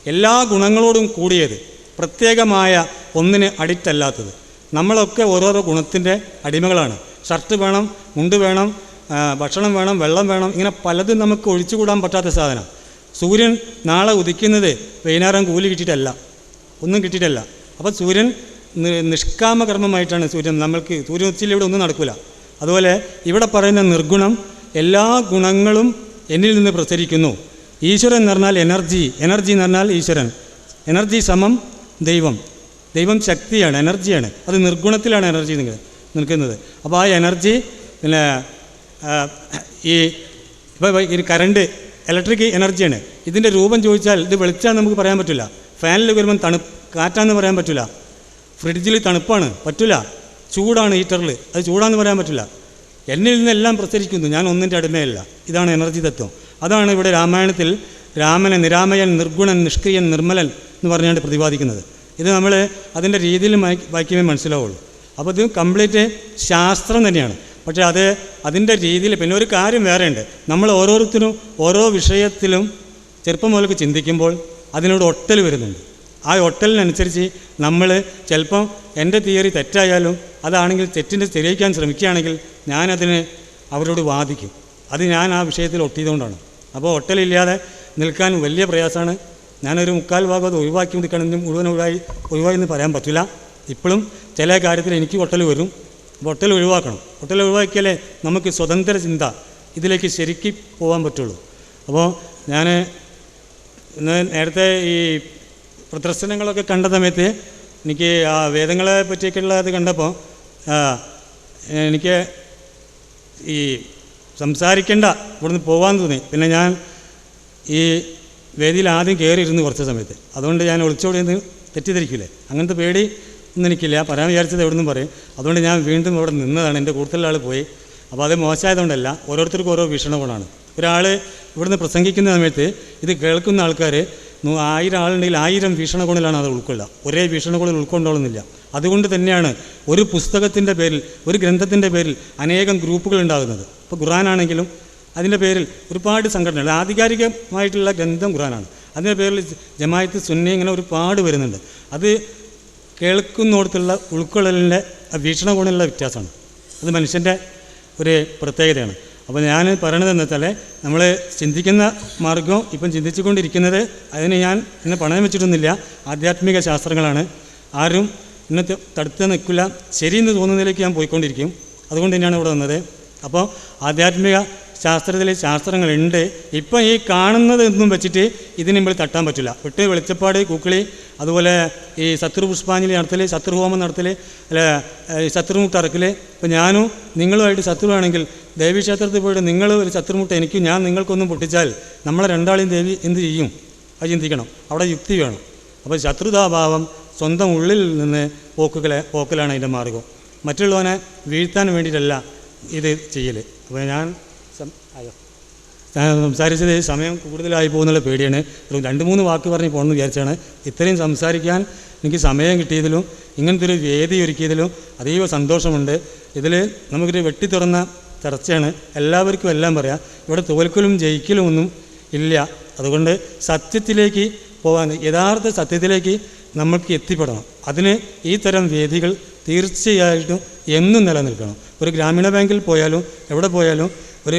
എല്ലാ ഗുണങ്ങളോടും കൂടിയത്, പ്രത്യേകമായ ഒന്നിന് അഡിക്റ്റ് അല്ലാത്തത്. നമ്മളൊക്കെ ഓരോരോ ഗുണത്തിൻ്റെ അടിമകളാണ്. ഷർട്ട് വേണം, മുണ്ട് വേണം, ഭക്ഷണം വേണം, വെള്ളം വേണം, ഇങ്ങനെ പലതും നമുക്ക് ഒഴിച്ചുകൂടാൻ പറ്റാത്ത സാധനം. സൂര്യൻ നാളെ ഉദിക്കുന്നത് വൈകുന്നേരം കൂലി കിട്ടിയിട്ടല്ല, ഒന്നും കിട്ടിയിട്ടല്ല. അപ്പോൾ സൂര്യൻ നിഷ്കാമകർമ്മമായിട്ടാണ് സൂര്യൻ. നമ്മൾക്ക് സൂര്യൻ ഉദിച്ചില്ല ഒന്നും നടക്കില്ല. അതുപോലെ ഇവിടെ പറയുന്ന നിർഗുണം, എല്ലാ ഗുണങ്ങളും എന്നിൽ നിന്ന് പ്രസരിക്കുന്നു. ഈശ്വരൻ എന്ന് പറഞ്ഞാൽ എനർജി, എനർജി എന്ന് പറഞ്ഞാൽ ഈശ്വരൻ, എനർജി സമം ദൈവം, ദൈവം ശക്തിയാണ്, എനർജിയാണ്. അത് നിർഗുണത്തിലാണ് എനർജി നിൽക്കുന്നത്. അപ്പോൾ ആ എനർജി പിന്നെ ഇപ്പോൾ കറണ്ട്, ഇലക്ട്രിക് എനർജിയാണ്. ഇതിൻ്റെ രൂപം ചോദിച്ചാൽ ഇത് വെളിച്ചാന്ന് നമുക്ക് പറയാൻ പറ്റില്ല. ഫാനിൽ വരുമ്പം കാറ്റാന്ന് പറയാൻ പറ്റില്ല. ഫ്രിഡ്ജിൽ തണുപ്പാണ്, പറ്റില്ല. ചൂടാണ് ഹീറ്ററിൽ, അത് ചൂടാന്ന് പറയാൻ പറ്റില്ല. എന്നിൽ നിന്നെല്ലാം പ്രസരിക്കുന്നു, ഞാൻ ഒന്നിൻ്റെ അടിമയല്ല. ഇതാണ് എനർജി തത്വം. അതാണ് ഇവിടെ രാമായണത്തിൽ രാമനെ നിരാമയൻ, നിർഗുണൻ, നിഷ്ക്രിയൻ, നിർമ്മലൻ എന്ന് പറഞ്ഞാണ്ട് പ്രതിപാദിക്കുന്നത്. ഇത് നമ്മൾ അതിൻ്റെ രീതിയിൽ വായിക്കുമ്പോൾ മനസ്സിലാവുള്ളൂ. അപ്പോൾ ഇത് കംപ്ലീറ്റ് ശാസ്ത്രം തന്നെയാണ്. പക്ഷേ അതിൻ്റെ രീതിയിൽ പിന്നെ ഒരു കാര്യം വേറെയുണ്ട്. നമ്മൾ ഓരോരുത്തരും ഓരോ വിഷയത്തിലും ചെറുപ്പം മുതലൊക്കെ ചിന്തിക്കുമ്പോൾ അതിനോട് ഒട്ടൽ വരുന്നുണ്ട്. ആ ഒട്ടലിനനുസരിച്ച് നമ്മൾ ചിലപ്പം എൻ്റെ തിയറി തെറ്റായാലും അതാണെങ്കിൽ തെറ്റിൻ്റെ ശരിയാക്കാൻ ശ്രമിക്കുകയാണെങ്കിൽ ഞാനതിന് അവരോട് വാദിക്കും. അത് ഞാൻ ആ വിഷയത്തിൽ ഒട്ടിയതുകൊണ്ടാണ്. അപ്പോൾ ഒട്ടലില്ലാതെ നിൽക്കാൻ വലിയ പ്രയാസമാണ്. ഞാനൊരു 3/4 ഭാഗം അത് ഒഴിവാക്കി നിൽക്കണമെങ്കിൽ മുഴുവൻ ഒഴിവായി എന്ന് പറയാൻ പറ്റില്ല. ഇപ്പോഴും ചില കാര്യത്തിൽ എനിക്ക് ഒട്ടൽ വരും. അപ്പോൾ ഒട്ടൽ ഒഴിവാക്കണം. ഒട്ടൽ ഒഴിവാക്കിയാലേ നമുക്ക് സ്വതന്ത്ര ചിന്ത ഇതിലേക്ക് ശരിക്ക് പോകാൻ പറ്റുള്ളൂ. അപ്പോൾ ഞാൻ നേരത്തെ ഈ പ്രദർശനങ്ങളൊക്കെ കണ്ട സമയത്ത് എനിക്ക് ആ വേദങ്ങളെ പറ്റിയൊക്കെയുള്ള അത് കണ്ടപ്പോൾ എനിക്ക് ഈ സംസാരിക്കേണ്ട ഇവിടുന്ന് പോകാൻ തോന്നി. പിന്നെ ഞാൻ ഈ വേദിയിൽ ആദ്യം കയറിയിരുന്നു കുറച്ച് സമയത്ത്. അതുകൊണ്ട് ഞാൻ ഒളിച്ചോടിയെന്ന് തെറ്റിദ്ധരിക്കില്ലേ, അങ്ങനത്തെ പേടി ഒന്നും എനിക്കില്ല. പറയാൻ വിചാരിച്ചത് എവിടെ നിന്നും പറയും. അതുകൊണ്ട് ഞാൻ വീണ്ടും ഇവിടെ നിന്നതാണ്. എൻ്റെ കൂടുതലുള്ള ആൾ പോയി. അപ്പോൾ അത് മോശമായതുകൊണ്ടല്ല, ഓരോരുത്തർക്കും ഓരോ വീക്ഷണകോണാണ്. ഒരാൾ ഇവിടുന്ന് പ്രസംഗിക്കുന്ന സമയത്ത് ഇത് കേൾക്കുന്ന ആൾക്കാർ 1000 ആളുണ്ടെങ്കിൽ 1000 വീക്ഷണകോണിലാണ് അത് ഉൾക്കൊള്ളുക. ഒരേ വീക്ഷണകോണിൽ ഉൾക്കൊണ്ടോളുന്നില്ല. അതുകൊണ്ട് തന്നെയാണ് ഒരു പുസ്തകത്തിൻ്റെ പേരിൽ, ഒരു ഗ്രന്ഥത്തിൻ്റെ പേരിൽ അനേകം ഗ്രൂപ്പുകൾ ഉണ്ടാകുന്നത്. ഇപ്പോൾ ഖുർആനാണെങ്കിലും അതിൻ്റെ പേരിൽ ഒരുപാട് സംഘടനകൾ, ആധികാരികമായിട്ടുള്ള ഗ്രന്ഥം ഖുർആനാണ്, അതിൻ്റെ പേരിൽ ജമാഅത്ത്, സുന്നി, ഇങ്ങനെ ഒരുപാട് വരുന്നുണ്ട്. അത് കേൾക്കുന്നിടത്തുള്ള ഉൾക്കൊള്ളലിൻ്റെ വീക്ഷണകോണിലുള്ള വ്യത്യാസമാണ്. അത് മനുഷ്യൻ്റെ ഒരു പ്രത്യേകതയാണ്. അപ്പോൾ ഞാൻ പറയണത് എന്താ വെച്ചാൽ നമ്മൾ ചിന്തിക്കുന്ന മാർഗം ഇപ്പം ചിന്തിച്ചുകൊണ്ടിരിക്കുന്നത് അതിന് ഞാൻ ഇന്ന് പണയം വെച്ചിട്ടൊന്നുമില്ല. ആധ്യാത്മിക ശാസ്ത്രങ്ങളാണ്. ആരും ഇന്നത്തെ തടുത്ത് നിൽക്കില്ല. ശരിയെന്ന് തോന്നുന്നതിലേക്ക് ഞാൻ പോയിക്കൊണ്ടിരിക്കും. അതുകൊണ്ട് തന്നെയാണ് ഇവിടെ വന്നത്. അപ്പോൾ ആധ്യാത്മിക ശാസ്ത്രത്തിൽ ശാസ്ത്രങ്ങളുണ്ട്. ഇപ്പം ഈ കാണുന്നത് ഒന്നും വെച്ചിട്ട് ഇതിന് നമ്മൾ തട്ടാൻ പറ്റില്ല. വിട്ട് വെളിച്ചപ്പാട്, കൂക്കിളി, അതുപോലെ ഈ ശത്രുപുഷ്പാഞ്ജലി നടത്തൽ, ശത്രുഹോമം നടത്തൽ, അല്ല ശത്രുമുട്ട ഇറക്കൽ. ഇപ്പം ഞാനും നിങ്ങളുമായിട്ട് ശത്രുവാണെങ്കിൽ ദേവീക്ഷേത്രത്തിൽ പോയിട്ട് നിങ്ങൾ ഒരു ശത്രുമുട്ട എനിക്കും ഞാൻ നിങ്ങൾക്കൊന്നും പൊട്ടിച്ചാൽ നമ്മളെ രണ്ടാളെയും ദേവി എന്ത് ചെയ്യും? അത് ചിന്തിക്കണം. അവിടെ യുക്തി വേണം. അപ്പോൾ ശത്രുതാഭാവം സ്വന്തം ഉള്ളിൽ നിന്ന് പോക്കലാണ് അതിൻ്റെ മാർഗം. മറ്റുള്ളവനെ വീഴ്ത്താൻ വേണ്ടിയിട്ടല്ല ഇത് ചെയ്യൽ. അപ്പോൾ ഞാൻ സംസാരിച്ചത് സമയം കൂടുതലായി പോകുന്നുള്ള പേടിയാണ്. 2-3 വാക്ക് പറഞ്ഞ് പോകണമെന്ന് വിചാരിച്ചാണ്. ഇത്രയും സംസാരിക്കാൻ എനിക്ക് സമയം കിട്ടിയതിലും ഇങ്ങനത്തെ ഒരു വേദി ഒരുക്കിയതിലും അതീവ സന്തോഷമുണ്ട്. ഇതിൽ നമുക്കൊരു വെട്ടി തുറന്ന ചർച്ചയാണ്. എല്ലാവർക്കും എല്ലാം പറയാം. ഇവിടെ തോൽക്കലും ജയിക്കലും ഒന്നും ഇല്ല. അതുകൊണ്ട് സത്യത്തിലേക്ക് പോകാൻ, യഥാർത്ഥ സത്യത്തിലേക്ക് നമ്മൾക്ക് എത്തിപ്പെടണം. അതിന് ഈ തരം വേദികൾ തീർച്ചയായിട്ടും എന്നും നിലനിൽക്കണം. ഒരു ഗ്രാമീണ ബാങ്കിൽ പോയാലും എവിടെ പോയാലും ഒരു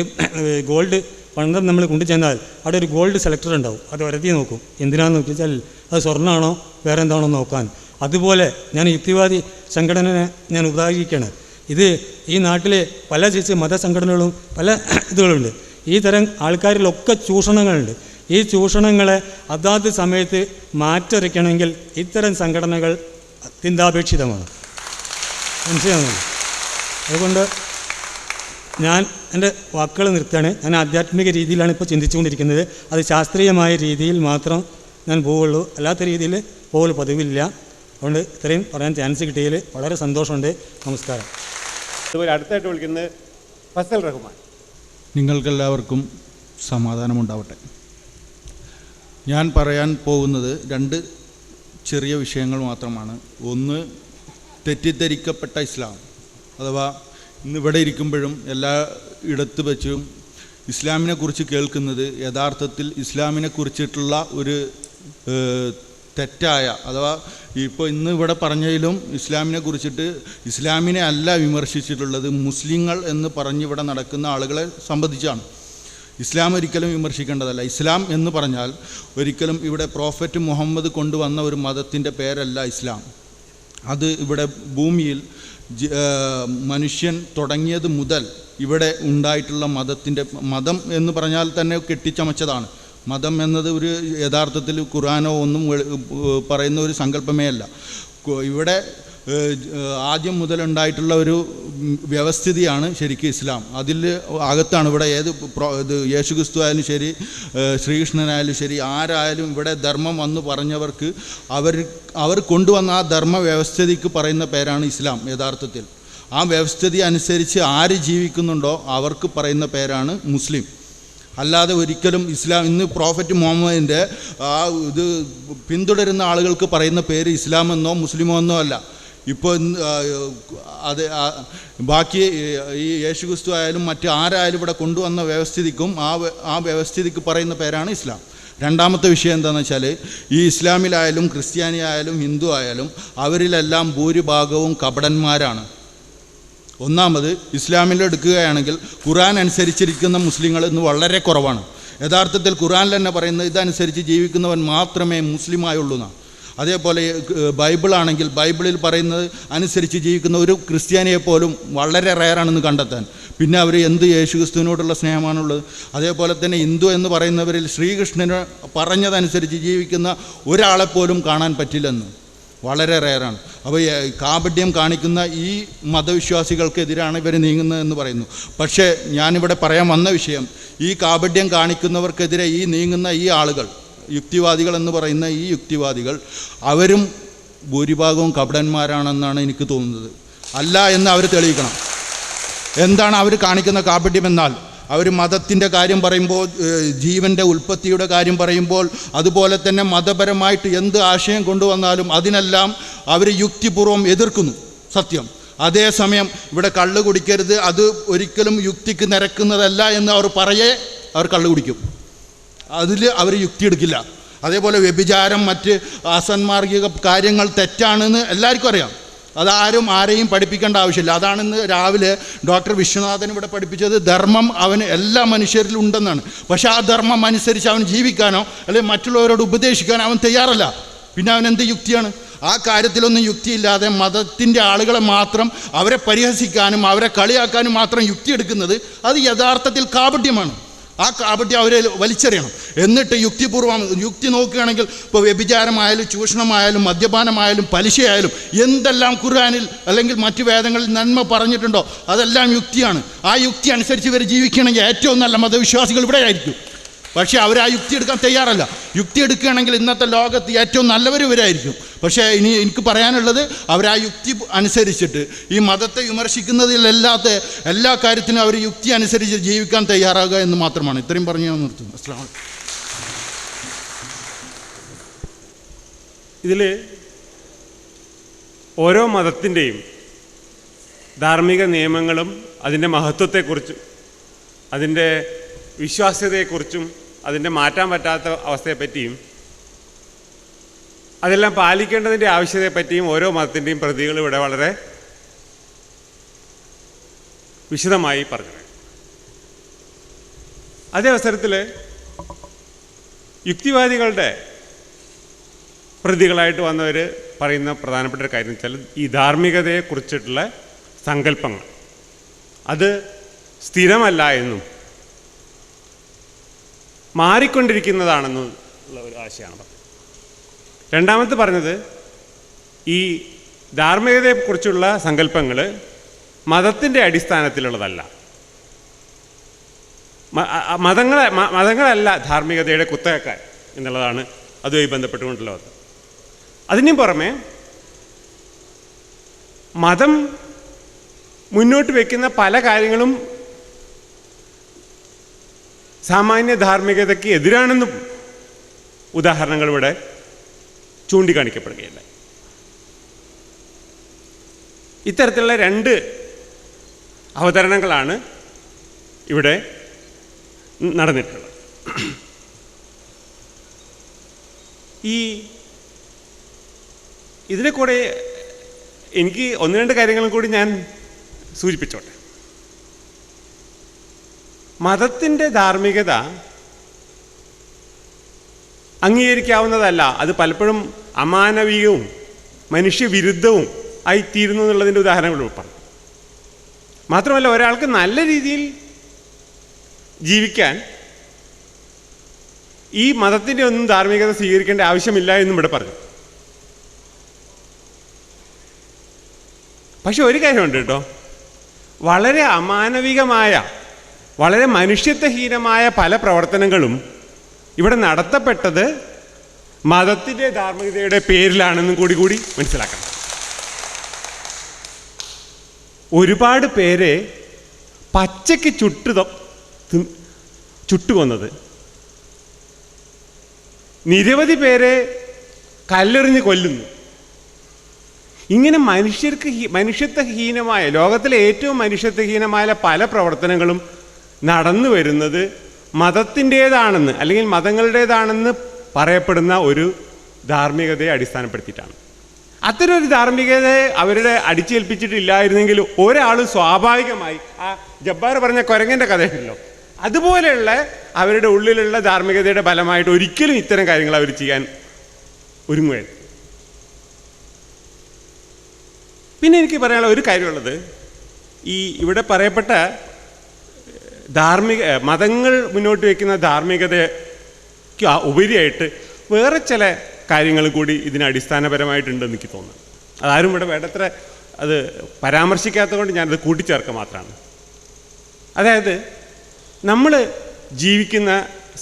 ഗോൾഡ് പണ്ടം നമ്മൾ കൊണ്ടുചെന്നാൽ അവിടെ ഒരു ഗോൾഡ് സെലക്ടർ ഉണ്ടാവും. അത് ഒരതി നോക്കും. എന്തിനാണെന്ന് നോക്കിച്ചാൽ അത് സ്വർണ്ണമാണോ വേറെ എന്താണോ നോക്കാൻ. അതുപോലെ ഞാൻ യുക്തിവാദി സംഘടനയെ ഞാൻ ഉദാഹരിക്കുകയാണ്. ഇത് ഈ നാട്ടിലെ പല മതസംഘടനകളും പല ഇതുകളുണ്ട്. ഈ തരം ആൾക്കാരിലൊക്കെ ചൂഷണങ്ങളുണ്ട്. ഈ ചൂഷണങ്ങളെ അതാത് സമയത്ത് മാറ്റിരയ്ക്കണമെങ്കിൽ ഇത്തരം സംഘടനകൾ അത്യന്താപേക്ഷിതമാണ്. മനസ്സിലാകുന്നു. അതുകൊണ്ട് ഞാൻ എൻ്റെ വാക്കുകൾ നിർത്തുകയാണ്. ഞാൻ ആധ്യാത്മിക രീതിയിലാണ് ഇപ്പോൾ ചിന്തിച്ചുകൊണ്ടിരിക്കുന്നത്. അത് ശാസ്ത്രീയമായ രീതിയിൽ മാത്രം ഞാൻ പോവുള്ളൂ, അല്ലാത്ത രീതിയിൽ പോകൽ പതിവില്ല. അതുകൊണ്ട് ഇത്രയും പറയാൻ ചാൻസ് കിട്ടിയതിൽ വളരെ സന്തോഷമുണ്ട്. നമസ്കാരം. അതുപോലെ അടുത്തായിട്ട് വിളിക്കുന്നത് ഫസൽ റഹ്മാൻ. നിങ്ങൾക്കെല്ലാവർക്കും സമാധാനമുണ്ടാവട്ടെ. ഞാൻ പറയാൻ പോകുന്നത് 2 ചെറിയ വിഷയങ്ങൾ മാത്രമാണ്. ഒന്ന്, തെറ്റിദ്ധരിക്കപ്പെട്ട ഇസ്ലാം, അഥവാ ഇന്നിവിടെ ഇരിക്കുമ്പോഴും എല്ലാ ഇടത്ത് വെച്ചും ഇസ്ലാമിനെക്കുറിച്ച് കേൾക്കുന്നത് യഥാർത്ഥത്തിൽ ഇസ്ലാമിനെ കുറിച്ചിട്ടുള്ള ഒരു തെറ്റായ അഥവാ ഇപ്പോൾ ഇന്ന് ഇവിടെ പറഞ്ഞതിലും ഇസ്ലാമിനെ കുറിച്ചിട്ട് ഇസ്ലാമിനെ അല്ല വിമർശിച്ചിട്ടുള്ളത്, മുസ്ലിങ്ങൾ എന്ന് പറഞ്ഞിവിടെ നടക്കുന്ന ആളുകളെ സംബന്ധിച്ചാണ്. ഇസ്ലാം ഒരിക്കലും വിമർശിക്കേണ്ടതല്ല. ഇസ്ലാം എന്ന് പറഞ്ഞാൽ ഒരിക്കലും ഇവിടെ പ്രോഫറ്റ് മുഹമ്മദ് കൊണ്ടുവന്ന ഒരു മതത്തിൻ്റെ പേരല്ല ഇസ്ലാം. അത് ഇവിടെ ഭൂമിയിൽ മനുഷ്യൻ തുടങ്ങിയത് മുതൽ ഇവിടെ ഉണ്ടായിട്ടുള്ള മതം എന്ന് പറഞ്ഞാൽ തന്നെ കെട്ടിച്ചമച്ചതാണ്. മതം എന്നത് ഒരു യഥാർത്ഥത്തിൽ ഖുർആനോ ഒന്നും പറയുന്ന ഒരു സങ്കല്പമേ അല്ല. ഇവിടെ ആദ്യം മുതലുണ്ടായിട്ടുള്ള ഒരു വ്യവസ്ഥിതിയാണ് ശരിക്കും ഇസ്ലാം. അതിൽ അകത്താണ് ഇവിടെ ഇത് യേശുക്രിസ്തു ആയാലും ശരി, ശ്രീകൃഷ്ണനായാലും ശരി, ആരായാലും ഇവിടെ ധർമ്മം വന്ന് പറഞ്ഞവർക്ക് അവർ കൊണ്ടുവന്ന ആ ധർമ്മ വ്യവസ്ഥിതിക്ക് പറയുന്ന പേരാണ് ഇസ്ലാം. യഥാർത്ഥത്തിൽ ആ വ്യവസ്ഥിതി അനുസരിച്ച് ആര് ജീവിക്കുന്നുണ്ടോ അവർക്ക് പറയുന്ന പേരാണ് മുസ്ലിം. അല്ലാതെ ഒരിക്കലും ഇസ്ലാം ഇന്ന് പ്രോഫറ്റ് മുഹമ്മദിൻ്റെ ആ ഇത് പിന്തുടരുന്ന ആളുകൾക്ക് പറയുന്ന പേര് ഇസ്ലാമെന്നോ മുസ്ലിമോ എന്നോ അല്ല. ഇപ്പോൾ അത് ബാക്കി ഈ യേശുക്രിസ്തു ആയാലും മറ്റ് ആരായാലും ഇവിടെ കൊണ്ടുവന്ന വ്യവസ്ഥിതിക്കും ആ വ്യവസ്ഥിതിക്ക് പറയുന്ന പേരാണ് ഇസ്ലാം. രണ്ടാമത്തെ വിഷയം എന്താണെന്ന് വെച്ചാൽ ഈ ഇസ്ലാമിലായാലും ക്രിസ്ത്യാനി ആയാലും ഹിന്ദു ആയാലും അവരിലെല്ലാം ഭൂരിഭാഗവും കപടന്മാരാണ്. ഒന്നാമത് ഇസ്ലാമിൽ എടുക്കുകയാണെങ്കിൽ ഖുർആൻ അനുസരിച്ചിരിക്കുന്ന മുസ്ലിങ്ങൾ ഇന്ന് വളരെ കുറവാണ്. യഥാർത്ഥത്തിൽ ഖുർആനിൽ തന്നെ പറയുന്നത് ഇതനുസരിച്ച് ജീവിക്കുന്നവൻ മാത്രമേ മുസ്ലിമായുള്ളൂ എന്നാണ്. അതേപോലെ ബൈബിളാണെങ്കിൽ ബൈബിളിൽ പറയുന്നത് അനുസരിച്ച് ജീവിക്കുന്ന ഒരു ക്രിസ്ത്യാനിയെ പോലും വളരെ റെയറാണെന്ന് കണ്ടെത്താൻ. പിന്നെ അവർ എന്ത് യേശുക്രിസ്തുവിനോടുള്ള സ്നേഹമാണുള്ളത്. അതേപോലെ തന്നെ ഹിന്ദു എന്ന് പറയുന്നവരിൽ ശ്രീകൃഷ്ണന് പറഞ്ഞതനുസരിച്ച് ജീവിക്കുന്ന ഒരാളെപ്പോലും കാണാൻ പറ്റില്ലെന്ന്, വളരെ റെയറാണ്. അപ്പോൾ കാപട്യം കാണിക്കുന്ന ഈ മതവിശ്വാസികൾക്കെതിരാണ് ഇവർ നീങ്ങുന്നതെന്ന് പറയുന്നു. പക്ഷേ ഞാനിവിടെ പറയാൻ വന്ന വിഷയം, ഈ കാപട്യം കാണിക്കുന്നവർക്കെതിരെ ഈ നീങ്ങുന്ന ഈ ആളുകൾ, യുക്തിവാദികൾ എന്ന് പറയുന്ന ഈ യുക്തിവാദികൾ, അവരും ഭൂരിഭാഗവും കപടന്മാരാണെന്നാണ് എനിക്ക് തോന്നുന്നത്. അല്ല എന്ന് അവർ തെളിയിക്കണം. എന്താണ് അവർ കാണിക്കുന്ന കാപട്യം എന്നാൽ, അവർ മതത്തിൻ്റെ കാര്യം പറയുമ്പോൾ, ജീവൻ്റെ ഉൽപ്പത്തിയുടെ കാര്യം പറയുമ്പോൾ, അതുപോലെ തന്നെ മതപരമായിട്ട് എന്ത് ആശയം കൊണ്ടുവന്നാലും അതിനെല്ലാം അവർ യുക്തിപൂർവ്വം എതിർക്കുന്നു. സത്യം. അതേസമയം ഇവിടെ കള്ള് കുടിക്കരുത്, അത് ഒരിക്കലും യുക്തിക്ക് നിരക്കുന്നതല്ല എന്ന് അവർ കള്ള് കുടിക്കും. അതിൽ അവർ യുക്തി എടുക്കില്ല. അതേപോലെ വ്യഭിചാരം, മറ്റ് അസന്മാർഗിക കാര്യങ്ങൾ തെറ്റാണെന്ന് എല്ലാവർക്കും അറിയാം. അതാരും ആരെയും പഠിപ്പിക്കേണ്ട ആവശ്യമില്ല. അതാണെന്ന് രാവിലെ ഡോക്ടർ വിശ്വനാഥൻ ഇവിടെ പഠിപ്പിച്ചത്. ധർമ്മം അവന് എല്ലാ മനുഷ്യരിലും ഉണ്ടെന്നാണ്. പക്ഷേ ആ ധർമ്മം അനുസരിച്ച് അവൻ ജീവിക്കാനോ അല്ലെങ്കിൽ മറ്റുള്ളവരോട് ഉപദേശിക്കാനോ അവൻ തയ്യാറല്ല. പിന്നെ അവൻ എന്ത് യുക്തിയാണ്? ആ കാര്യത്തിലൊന്നും യുക്തിയില്ലാതെ മതത്തിൻ്റെ ആളുകളെ മാത്രം അവരെ പരിഹസിക്കാനും അവരെ കളിയാക്കാനും മാത്രം യുക്തി എടുക്കുന്നത് അത് യഥാർത്ഥത്തിൽ കാപട്യമാണ്. ആ കാപട്യം അവരെ വലിച്ചെറിയണം. എന്നിട്ട് യുക്തി നോക്കുകയാണെങ്കിൽ ഇപ്പോൾ വ്യഭിചാരമായാലും ചൂഷണമായാലും മദ്യപാനമായാലും പലിശയായാലും എന്തെല്ലാം ഖുർആനിൽ അല്ലെങ്കിൽ മറ്റു വേദങ്ങളിൽ നന്മ പറഞ്ഞിട്ടുണ്ടോ അതെല്ലാം യുക്തിയാണ്. ആ യുക്തി അനുസരിച്ച് ഇവർ ജീവിക്കണമെങ്കിൽ ഏറ്റവും നല്ല മതവിശ്വാസികൾ ഇവിടെ ആയിരിക്കും. പക്ഷേ അവർ ആ യുക്തി എടുക്കാൻ തയ്യാറല്ല. യുക്തി എടുക്കുകയാണെങ്കിൽ ഇന്നത്തെ ലോകത്ത് ഏറ്റവും നല്ലവർ ഇവരായിരിക്കും. പക്ഷേ എനിക്ക് പറയാനുള്ളത്, അവർ ആ യുക്തി അനുസരിച്ചിട്ട് ഈ മതത്തെ വിമർശിക്കുന്നതിലല്ലാത്ത എല്ലാ കാര്യത്തിനും അവർ യുക്തി അനുസരിച്ച് ജീവിക്കാൻ തയ്യാറാകുക എന്ന് മാത്രമാണ്. ഇത്രയും പറഞ്ഞ് ഞാൻ നിർത്തുന്നു. അസ്സലാമു അലൈക്കും. ഇതിൽ ഓരോ മതത്തിൻ്റെയും ധാർമ്മിക നിയമങ്ങളും അതിൻ്റെ മഹത്വത്തെക്കുറിച്ചും അതിൻ്റെ വിശ്വാസ്യതയെക്കുറിച്ചും അതിൻ്റെ മാറ്റാൻ പറ്റാത്ത അവസ്ഥയെപ്പറ്റിയും അതെല്ലാം പാലിക്കേണ്ടതിൻ്റെ ആവശ്യതയെപ്പറ്റിയും ഓരോ മതത്തിൻ്റെയും പ്രതികൾ ഇവിടെ വളരെ വിശദമായി പറഞ്ഞു. അതേ അവസരത്തിൽ യുക്തിവാദികളുടെ പ്രതികളായിട്ട് വന്നവർ പറയുന്ന പ്രധാനപ്പെട്ട ഒരു കാര്യം വെച്ചാൽ ഈ ധാർമ്മികതയെക്കുറിച്ചിട്ടുള്ള സങ്കല്പങ്ങൾ അത് സ്ഥിരമല്ല എന്നും മാറിക്കൊണ്ടിരിക്കുന്നതാണെന്നുള്ള ഒരു ആശയമാണ് പറഞ്ഞത്. രണ്ടാമത് പറഞ്ഞത് ഈ ധാർമ്മികതയെക്കുറിച്ചുള്ള സങ്കല്പങ്ങൾ മതത്തിൻ്റെ അടിസ്ഥാനത്തിലുള്ളതല്ല. മതങ്ങളല്ല ധാർമ്മികതയുടെ കുത്തകക്കാർ എന്നുള്ളതാണ് അതുമായി ബന്ധപ്പെട്ടുകൊണ്ടുള്ളത്. അതിനും പുറമെ മതം മുന്നോട്ട് വയ്ക്കുന്ന പല കാര്യങ്ങളും സാമാന്യ ധാർമ്മികതയ്ക്ക് എതിരാണെന്നും ഉദാഹരണങ്ങൾ ഇവിടെ ചൂണ്ടിക്കാണിക്കപ്പെടുകയില്ല. ഇത്തരത്തിലുള്ള രണ്ട് അവതരണങ്ങളാണ് ഇവിടെ നടന്നിട്ടുള്ളത്. ഈ ഇതിനെ കൂടെ എനിക്ക് ഒന്ന് രണ്ട് കാര്യങ്ങളും കൂടി ഞാൻ സൂചിപ്പിച്ചോട്ടെ. മതത്തിൻ്റെ ധാർമ്മികത അംഗീകരിക്കാവുന്നതല്ല. അത് പലപ്പോഴും അമാനവികവും മനുഷ്യവിരുദ്ധവും ആയിത്തീരുന്നു എന്നുള്ളതിൻ്റെ ഉദാഹരണങ്ങൾ പറഞ്ഞു. മാത്രമല്ല, ഒരാൾക്ക് നല്ല രീതിയിൽ ജീവിക്കാൻ ഈ മതത്തിൻ്റെ ഒന്നും ധാർമ്മികത സ്വീകരിക്കേണ്ട ആവശ്യമില്ല എന്നും ഇവിടെ പറഞ്ഞു. പക്ഷെ ഒരു കാര്യമുണ്ട് കേട്ടോ, വളരെ അമാനവികമായ, വളരെ മനുഷ്യത്വഹീനമായ പല പ്രവർത്തനങ്ങളും ഇവിടെ നടത്തപ്പെട്ടത് മതത്തിൻ്റെ ധാർമ്മികതയുടെ പേരിലാണെന്നും കൂടി മനസ്സിലാക്കണം. ഒരുപാട് പേരെ പച്ചയ്ക്ക് ചുട്ടുകൊന്നത്, നിരവധി പേരെ കല്ലെറിഞ്ഞ് കൊല്ലുന്നു. ഇങ്ങനെ മനുഷ്യത്വഹീനമായ, ലോകത്തിലെ ഏറ്റവും മനുഷ്യത്വഹീനമായ പല പ്രവർത്തനങ്ങളും നടന്നു വരുന്നത് മതത്തിൻ്റേതാണെന്ന് അല്ലെങ്കിൽ മതങ്ങളുടേതാണെന്ന് പറയപ്പെടുന്ന ഒരു ധാർമ്മികതയെ അടിസ്ഥാനപ്പെടുത്തിയിട്ടാണ്. അത്തരം ഒരു ധാർമ്മികതയെ അവരുടെ അടിച്ചേൽപ്പിച്ചിട്ടില്ലായിരുന്നെങ്കിൽ ഒരാൾ സ്വാഭാവികമായി, ആ ജബ്ബാർ പറഞ്ഞ കുരങ്ങൻ്റെ കഥയുണ്ടല്ലോ, അതുപോലെയുള്ള അവരുടെ ഉള്ളിലുള്ള ധാർമ്മികതയുടെ ഫലമായിട്ട് ഒരിക്കലും ഇത്തരം കാര്യങ്ങൾ അവർ ചെയ്യാൻ ഒരുങ്ങുകയായിരുന്നു. പിന്നെ എനിക്ക് പറയാനുള്ള ഒരു കാര്യമുള്ളത്, ഈ ഇവിടെ പറയപ്പെട്ട മതങ്ങൾ മുന്നോട്ട് വയ്ക്കുന്ന ധാർമ്മികതയ്ക്ക് ഉപരിയായിട്ട് വേറെ ചില കാര്യങ്ങൾ കൂടി ഇതിന് അടിസ്ഥാനപരമായിട്ടുണ്ടെന്ന് എനിക്ക് തോന്നുന്നു. അതാരും ഇവിടെ വേണ്ടത്ര അത് പരാമർശിക്കാത്തത് കൊണ്ട് ഞാനത് കൂട്ടിച്ചേർക്കുക മാത്രമാണ്. അതായത്, നമ്മൾ ജീവിക്കുന്ന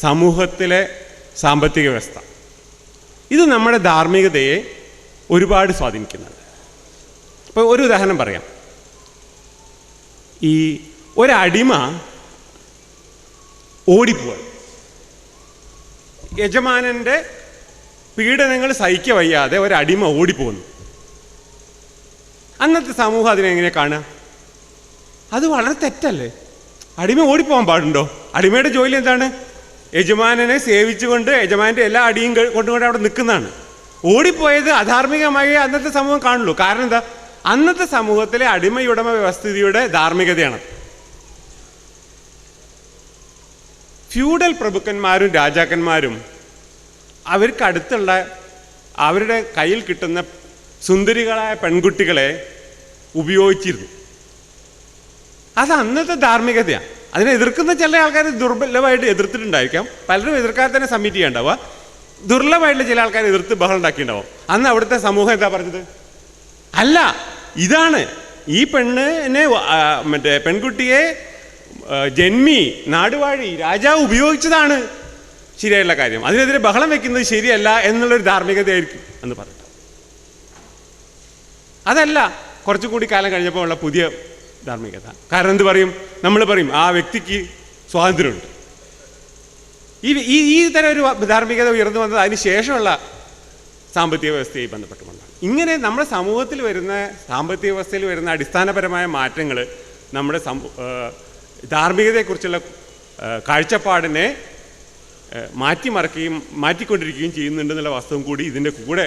സമൂഹത്തിലെ സാമ്പത്തിക വ്യവസ്ഥ, ഇത് നമ്മുടെ ധാർമ്മികതയെ ഒരുപാട് സ്വാധീനിക്കുന്നുണ്ട്. ഇപ്പോൾ ഒരു ഉദാഹരണം പറയാം. ഈ ഒരടിമ ഓടിപ്പോവാൻ, യജമാനൻ്റെ പീഡനങ്ങൾ സഹിക്ക വയ്യാതെ ഒരടിമ ഓടിപ്പോകുന്നു. അന്നത്തെ സമൂഹം അതിനെങ്ങനെ കാണുക? അത് വളരെ തെറ്റല്ലേ? അടിമ ഓടിപ്പോകാൻ പാടുണ്ടോ? അടിമയുടെ ജോലി എന്താണ്? യജമാനനെ സേവിച്ചുകൊണ്ട് യജമാൻ്റെ എല്ലാ അടിയും കൊണ്ടുകൊണ്ട് അവിടെ നിൽക്കുന്നതാണ്. ഓടിപ്പോയത് അധാർമികമായി അന്നത്തെ സമൂഹം കാണുള്ളൂ. കാരണം എന്താ? അന്നത്തെ സമൂഹത്തിലെ അടിമയുടമ വ്യവസ്ഥിതിയുടെ ധാർമ്മികതയാണ്. ഫ്യൂഡൽ പ്രഭുക്കന്മാരും രാജാക്കന്മാരും അവർക്കടുത്തുള്ള അവരുടെ കയ്യിൽ കിട്ടുന്ന സുന്ദരികളായ പെൺകുട്ടികളെ ഉപയോഗിച്ചിരുന്നു. അത് അന്നത്തെ ധാർമ്മികതയാണ്. അതിനെ എതിർക്കുന്ന ചില ആൾക്കാർ ദുർബലമായിട്ട് എതിർത്തിട്ടുണ്ടായിരിക്കാം. പലരും എതിർക്കാതെ തന്നെ സബ്മിറ്റ് ചെയ്യാണ്ടാവുക. ദുർലഭമായിട്ടുള്ള ചില ആൾക്കാർ എതിർത്ത് ബഹളം ഉണ്ടാക്കിയിട്ടുണ്ടാവും. അന്ന് അവിടുത്തെ സമൂഹം എന്താ പറഞ്ഞത്? അല്ല, ഇതാണ് ഈ പെണ്ണിനെ പെൺകുട്ടിയെ ജന്മി നാടുവാഴി രാജാവ് ഉപയോഗിച്ചതാണ് ശരിയായുള്ള കാര്യം. അതിനെതിരെ ബഹളം വെക്കുന്നത് ശരിയല്ല എന്നുള്ളൊരു ധാർമ്മികതയായിരിക്കും എന്ന് പറഞ്ഞിട്ട്. അതല്ല കുറച്ചുകൂടി കാലം കഴിഞ്ഞപ്പോൾ ഉള്ള പുതിയ ധാർമ്മികത. കാരണം എന്ത് പറയും? നമ്മൾ പറയും ആ വ്യക്തിക്ക് സ്വാതന്ത്ര്യമുണ്ട്. ഈ തരം ഒരു ധാർമ്മികത ഉയർന്നു വന്നത് അതിന് ശേഷമുള്ള സാമ്പത്തിക വ്യവസ്ഥയായി ബന്ധപ്പെട്ടുകൊണ്ടാണ്. ഇങ്ങനെ നമ്മുടെ സമൂഹത്തിൽ വരുന്ന സാമ്പത്തിക വ്യവസ്ഥയിൽ വരുന്ന അടിസ്ഥാനപരമായ മാറ്റങ്ങൾ നമ്മുടെ ധാർമ്മികതയെക്കുറിച്ചുള്ള കാഴ്ചപ്പാടിനെ മാറ്റിക്കൊണ്ടിരിക്കുകയും ചെയ്യുന്നുണ്ടെന്നുള്ള വാസ്തവം കൂടി ഇതിൻ്റെ കൂടെ